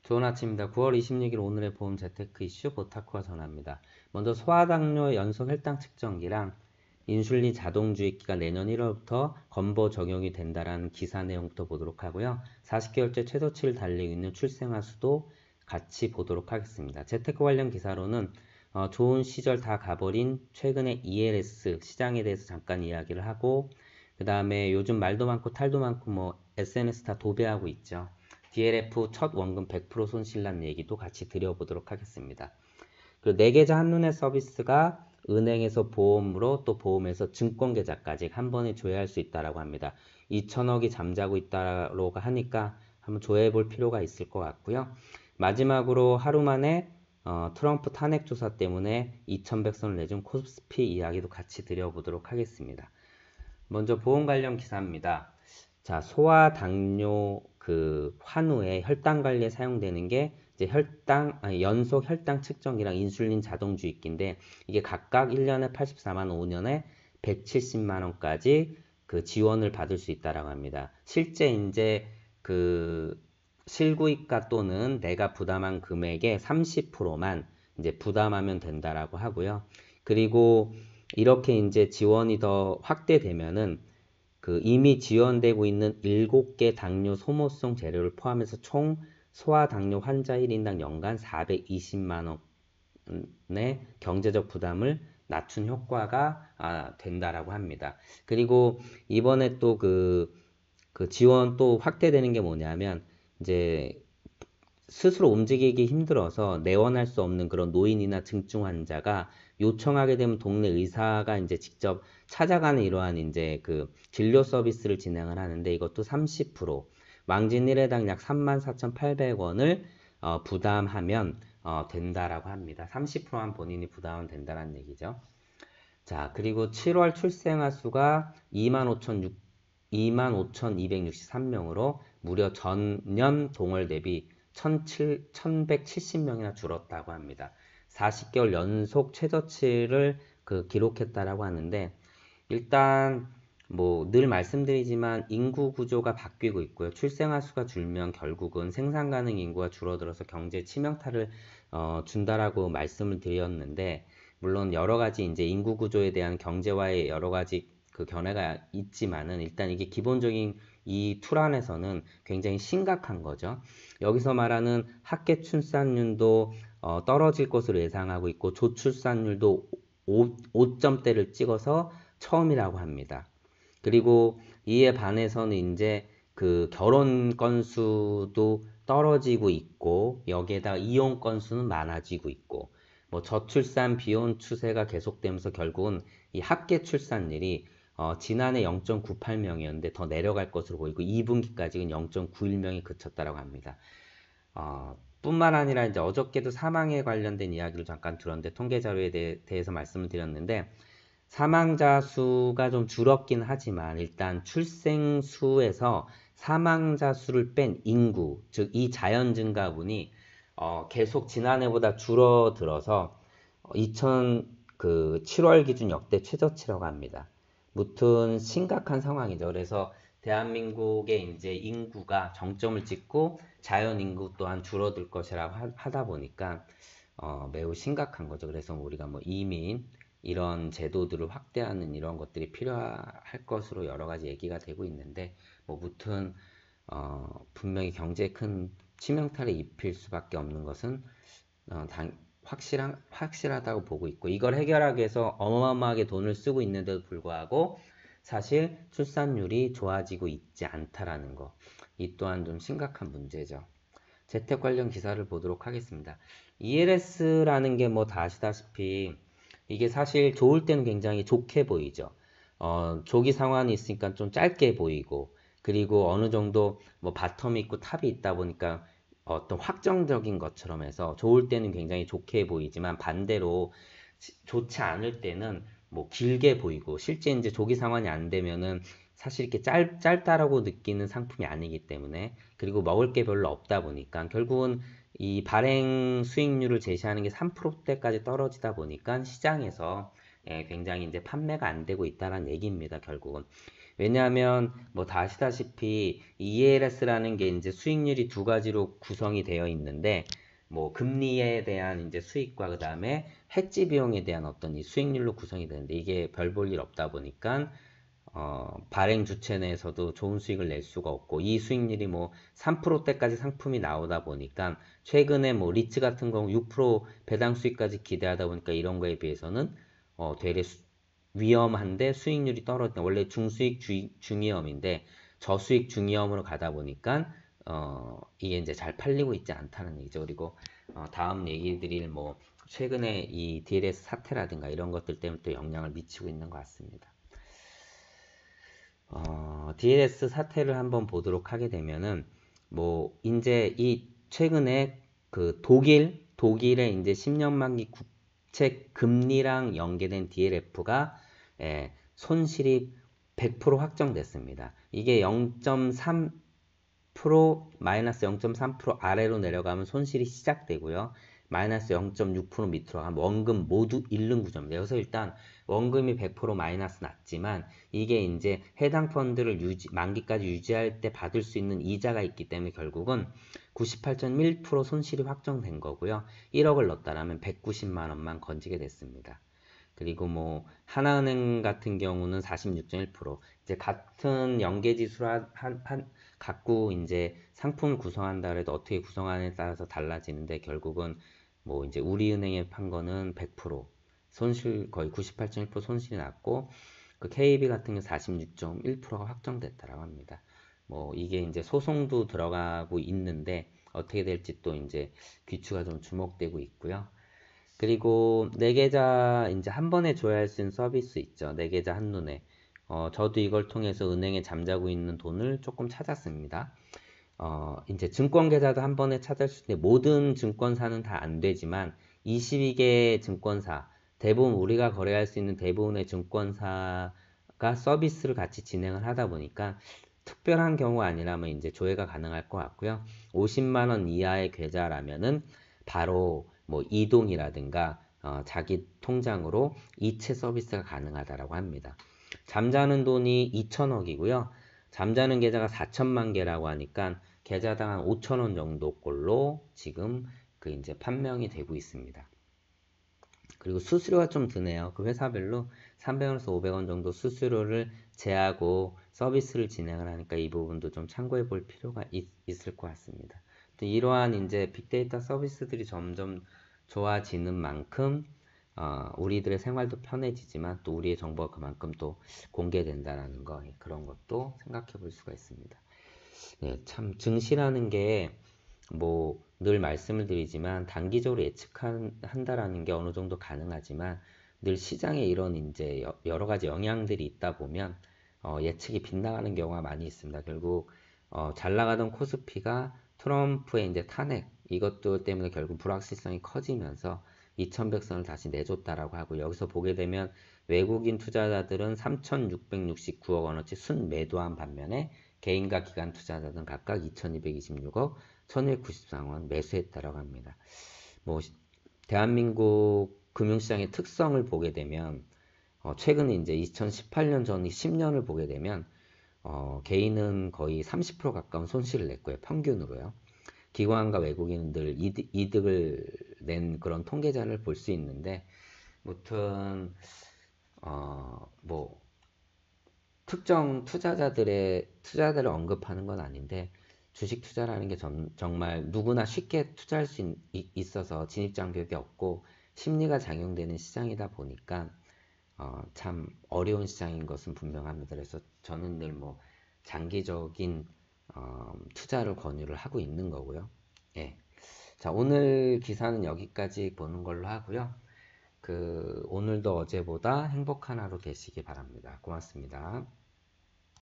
좋은 아침입니다. 9월 26일 오늘의 보험 재테크 이슈 보타쿠가 전합니다. 먼저 소아당뇨 연속 혈당 측정기랑 인슐린 자동주입기가 내년 1월부터 건보 적용이 된다라는 기사 내용부터 보도록 하고요. 40개월째 최저치를 달리고 있는 출생아 수도 같이 보도록 하겠습니다. 재테크 관련 기사로는 좋은 시절 다 가버린 최근의 ELS 시장에 대해서 잠깐 이야기를 하고, 그 다음에 요즘 말도 많고 탈도 많고 뭐 SNS 다 도배하고 있죠. DLF 첫 원금 100% 손실난 얘기도 같이 드려보도록 하겠습니다. 그리고 내계좌 한눈에 서비스가 은행에서 보험으로 또 보험에서 증권계좌까지 한 번에 조회할 수 있다고 합니다. 2천억이 잠자고 있다고 하니까 한번 조회해 볼 필요가 있을 것 같고요. 마지막으로 하루 만에 트럼프 탄핵 조사 때문에 2,100선을 내준 코스피 이야기도 같이 드려보도록 하겠습니다. 먼저 보험 관련 기사입니다. 자, 소아 당뇨 환우에 혈당 관리에 사용되는 게 이제 연속 혈당 측정기랑 인슐린 자동주입기인데, 이게 각각 1년에 84만 5년에 170만 원까지 지원을 받을 수 있다라고 합니다. 실제 이제 실구입가 또는 내가 부담한 금액의 30%만 이제 부담하면 된다라고 하고요. 그리고 이렇게 이제 지원이 더 확대되면은 이미 지원되고 있는 7개 당뇨 소모성 재료를 포함해서 총 소아 당뇨 환자 1인당 연간 420만 원의 경제적 부담을 낮춘 효과가 된다라고 합니다. 그리고 이번에 또 지원 또 확대되는 게 뭐냐면, 이제 스스로 움직이기 힘들어서 내원할 수 없는 그런 노인이나 증증 환자가 요청하게 되면 동네 의사가 이제 직접 찾아가는 이러한 이제 진료 서비스를 진행을 하는데, 이것도 30% 왕진 1회당 약 34,800원을 부담하면 된다라고 합니다. 30%만 본인이 부담하면 된다는 얘기죠. 자, 그리고 7월 출생아 수가 25,263명으로 무려 전년 동월 대비 1,170명이나 줄었다고 합니다. 40개월 연속 최저치를 기록했다라고 하는데, 일단 뭐 늘 말씀드리지만 인구 구조가 바뀌고 있고요. 출생아 수가 줄면 결국은 생산 가능 인구가 줄어들어서 경제에 치명타를 준다라고 말씀을 드렸는데, 물론 여러 가지 이제 인구 구조에 대한 경제와의 여러 가지 견해가 있지만은, 일단 이게 기본적인 이 툴 안에서는 굉장히 심각한 거죠. 여기서 말하는 합계 출산율도 떨어질 것으로 예상하고 있고, 조출산율도 5점대를 찍어서 처음이라고 합니다. 그리고 이에 반해서는 이제 결혼 건수도 떨어지고 있고, 여기에다가 이혼 건수는 많아지고 있고, 뭐 저출산 비혼 추세가 계속되면서 결국은 이 합계 출산율이 지난해 0.98명이었는데 더 내려갈 것으로 보이고, 2분기까지는 0.91명이 그쳤다라고 합니다. 뿐만 아니라 이제 어저께도 사망에 관련된 이야기를 잠깐 들었는데, 통계 자료에 대해서 말씀을 드렸는데, 사망자 수가 좀 줄었긴 하지만 일단 출생 수에서 사망자 수를 뺀 인구, 즉 이 자연 증가분이 계속 지난해보다 줄어들어서 7월 기준 역대 최저치라고 합니다. 무튼 심각한 상황이죠. 그래서 대한민국의 이제 인구가 정점을 찍고 자연 인구 또한 줄어들 것이라고 하다 보니까 매우 심각한 거죠. 그래서 우리가 뭐 이민 이런 제도들을 확대하는 이런 것들이 필요할 것으로 여러 가지 얘기가 되고 있는데, 뭐 무튼 분명히 경제에 큰 치명타를 입힐 수밖에 없는 것은 확실하다고 보고 있고, 이걸 해결하기 위해서 어마어마하게 돈을 쓰고 있는데도 불구하고 사실 출산율이 좋아지고 있지 않다라는 거, 이 또한 좀 심각한 문제죠. 재택 관련 기사를 보도록 하겠습니다. ELS라는 게 뭐 다 아시다시피 이게 사실 좋을 때는 굉장히 좋게 보이죠. 조기 상환이 있으니까 좀 짧게 보이고, 그리고 어느 정도 뭐 바텀이 있고 탑이 있다 보니까 어떤 확정적인 것처럼 해서 좋을 때는 굉장히 좋게 보이지만, 반대로 좋지 않을 때는 뭐 길게 보이고, 실제 이제 조기 상환이 안 되면은 사실 이렇게 짧다라고 느끼는 상품이 아니기 때문에, 그리고 먹을 게 별로 없다 보니까 결국은 이 발행 수익률을 제시하는 게 3%대까지 떨어지다 보니까 시장에서 굉장히 이제 판매가 안 되고 있다는 얘기입니다. 결국은 왜냐하면 뭐 다 아시다시피 ELS라는 게 이제 수익률이 두 가지로 구성이 되어 있는데 뭐 금리에 대한 이제 수익과 그 다음에 해지 비용에 대한 어떤 이 수익률로 구성이 되는데 이게 별 볼 일 없다 보니까 발행 주체 내에서도 좋은 수익을 낼 수가 없고 이 수익률이 뭐 3%대까지 상품이 나오다 보니까 최근에 뭐 리츠 같은 경우 6% 배당 수익까지 기대하다 보니까 이런 거에 비해서는 되레 위험한데 수익률이 떨어진다. 원래 중수익 중위험인데 저수익 중위험으로 가다 보니까 이게 이제 잘 팔리고 있지 않다는 얘기죠. 그리고 다음 얘기 드릴 뭐 최근에 이 DLS 사태라든가 이런 것들 때문에 또 영향을 미치고 있는 것 같습니다. DLS 사태를 한번 보도록 하게 되면은 뭐 이제 이 최근에 그 독일의 이제 10년 만기 국채 금리랑 연계된 DLF가 손실이 100% 확정됐습니다. 이게 0.3% 마이너스 0.3% 아래로 내려가면 손실이 시작되고요. 마이너스 0.6% 밑으로 가면 원금 모두 잃는 구조입니다. 여기서 일단 원금이 100% 마이너스 났지만 이게 이제 해당 펀드를 만기까지 유지할 때 받을 수 있는 이자가 있기 때문에 결국은 98.1% 손실이 확정된 거고요. 1억을 넣었다라면 190만 원만 건지게 됐습니다. 그리고 뭐 하나은행 같은 경우는 46.1% 이제 같은 연계지수를 갖고 이제 상품을 구성한다 그래도 어떻게 구성하느냐에 따라서 달라지는데 결국은 뭐 이제 우리은행에 판 거는 100% 손실 거의 98.1% 손실이 났고 그 KB 같은 경우 46.1%가 확정됐다라고 합니다. 뭐 이게 이제 소송도 들어가고 있는데 어떻게 될지 또 이제 귀추가 좀 주목되고 있고요. 그리고 내 계좌 이제 한 번에 줘야 할 수 있는 서비스 있죠. 내 계좌 한눈에. 저도 이걸 통해서 은행에 잠자고 있는 돈을 조금 찾았습니다. 이제 증권 계좌도 한 번에 찾을 수 있는데 모든 증권사는 다 안 되지만 22개 증권사 대부분 우리가 거래할 수 있는 대부분의 증권사가 서비스를 같이 진행을 하다 보니까 특별한 경우 아니라면 이제 조회가 가능할 것 같고요. 50만 원 이하의 계좌라면은 바로 뭐 이동이라든가 자기 통장으로 이체 서비스가 가능하다라고 합니다. 잠자는 돈이 2천억이고요. 잠자는 계좌가 4천만 개라고 하니까 계좌당 한 5천 원 정도 꼴로 지금 그 이제 판명이 되고 있습니다. 그리고 수수료가 좀 드네요. 그 회사별로 300원에서 500원 정도 수수료를 제하고 서비스를 진행을 하니까 이 부분도 좀 참고해 볼 필요가 있을 것 같습니다. 또 이러한 이제 빅데이터 서비스들이 점점 좋아지는 만큼 우리들의 생활도 편해지지만 또 우리의 정보가 그만큼 또 공개된다는 거 그런 것도 생각해 볼 수가 있습니다. 네, 참 증시라는 게 뭐 늘 말씀을 드리지만 단기적으로 예측한다라는 게 어느 정도 가능하지만 늘 시장에 이런 이제 여러 가지 영향들이 있다 보면 예측이 빗나가는 경우가 많이 있습니다. 결국 잘 나가던 코스피가 트럼프의 이제 탄핵 이것도 때문에 결국 불확실성이 커지면서 2100선을 다시 내줬다라고 하고 여기서 보게 되면 외국인 투자자들은 3669억 원어치 순매도한 반면에 개인과 기관 투자자들은 각각 2226억 1194원 매수했다라고 합니다. 뭐 대한민국 금융시장의 특성을 보게 되면 최근에 이제 2018년 전 10년을 보게 되면 개인은 거의 30% 가까운 손실을 냈고요. 평균으로요. 기관과 외국인은 늘 이득을 낸 그런 통계자를 볼 수 있는데 무튼 뭐 특정 투자자들을 언급하는 건 아닌데 주식 투자라는 게 정말 누구나 쉽게 투자할 수 있어서 진입장벽이 없고 심리가 작용되는 시장이다 보니까 참 어려운 시장인 것은 분명합니다. 그래서 저는 늘 뭐 장기적인 투자를 권유를 하고 있는 거고요. 예. 자, 오늘 기사는 여기까지 보는 걸로 하고요. 오늘도 어제보다 행복한 하루 되시기 바랍니다. 고맙습니다.